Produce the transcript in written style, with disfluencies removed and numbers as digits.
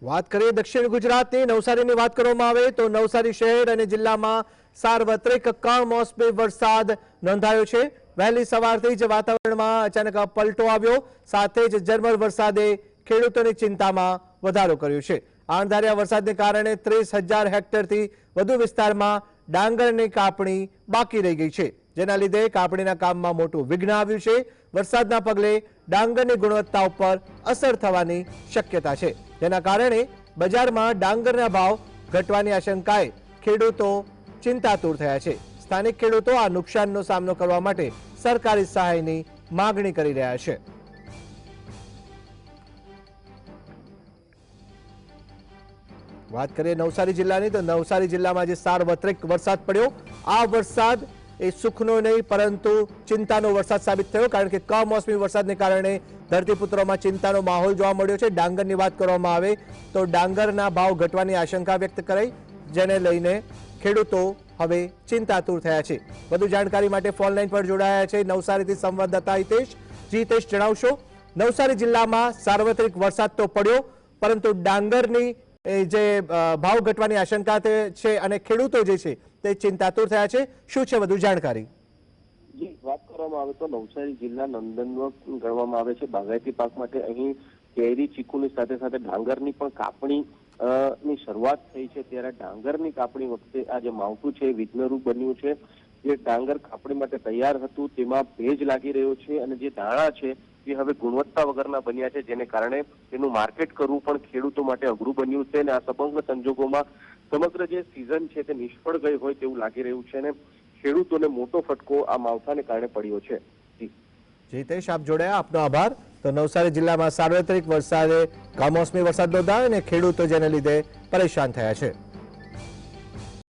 વાત કરીએ દક્ષિણ ગુજરાતની નવસારીની વાત કરવામાં આવે તો નવસારી શહેર અને જિલ્લામાં સાર્વત્રિક કમોસમી વરસાદ નોંધાયો છે। વહેલી સવારથી જ વાતાવરણમાં અચાનક પલટો આવ્યો, સાથે જ ઝરમર વરસાદે ખેડૂતોની ચિંતામાં વધારો કર્યો છે। અણધાર્યા વરસાદને કારણે 30,000 હેક્ટરથી વધુ વિસ્તારમાં ડાંગરની કાપણી બાકી રહી ગઈ છે, જેના લીધે કાપણીના કામમાં મોટું વિઘ્ન આવ્યું છે। વરસાદના પગલે ડાંગરની ગુણવત્તા ઉપર અસર થવાની શક્યતા છે, જેના કારણે બજારમાં ડાંગરના ભાવ ઘટવાની આશંકાએ ખેડૂતો ચિંતાતુર થયા છે। સ્થાનિક ખેડૂતો આ નુકસાનનો સામનો કરવા માટે સરકારી સહાયની માંગણી કરી રહ્યા છે। વાત કરીએ નવસારી જિલ્લાની તો નવસારી જિલ્લામાં જે સાર્વત્રિક વરસાદ પડ્યો, આ વરસાદ એ સુખનો નહીં પરંતુ ચિંતાનો વરસાદ સાબિત થયો, કારણ કે કમોસમી વરસાદને કારણે ધરતીપુત્રોમાં ચિંતાનો માહોલ જોવા મળ્યો છે। ડાંગરની વાત કરવામાં આવે તો ડાંગરના ભાવ ઘટવાની આશંકા વ્યક્ત કરાઈ, જેને લઈને ખેડૂતો હવે ચિંતાતુર થયા છે। વધુ જાણકારી માટે ફોન લાઈન પર જોડાયા છે નવસારીથી સંવાદદાતા હિતેશ। હિતેશ, જણાવશો, નવસારી જિલ્લામાં સાર્વત્રિક વરસાદ તો પડ્યો પરંતુ ડાંગરની જે ભાવ ઘટવાની આશંકા છે અને ખેડૂતો જે છે તે ચિંતાતુર થયા છે, શું છે વધુ જાણકારી? જી, વાત કરવામાં આવે તો નવસારી જિલ્લા નંદનવન ગણવામાં આવે છે બાગાયતી પાક માટે। અહીં કેરી, ચીકુની સાથે સાથે ડાંગરની પણ કાપણી ની શરૂઆત થઈ છે, ત્યારે ડાંગરની કાપણી વખતે આ જે માવઠું છે વિઘ્નરૂપ બન્યું છે। જે ડાંગર કાપણી માટે તૈયાર હતું તેમાં ભેજ લાગી રહ્યો છે અને જે દાણા છે એ હવે ગુણવત્તા વગરના બન્યા છે, જેને કારણે તેનું માર્કેટ કરવું પણ ખેડૂતો માટે અઘરું બન્યું છે। અને આ સબંગ સંજોગોમાં સમગ્ર જે સિઝન છે તે નિષ્ફળ ગઈ હોય તેવું લાગી રહ્યું છે અને ખેડૂતોને મોટો ફટકો આ માવઠાને કારણે પડ્યો છે। હિતેશ, આપ જોડાયા, આપનો આભાર। તો નવસારી જિલ્લામાં સાર્વત્રિક વરસાદે કમોસમી વરસાદ નોંધાયો અને ખેડૂતો જેને લીધે પરેશાન થયા છે।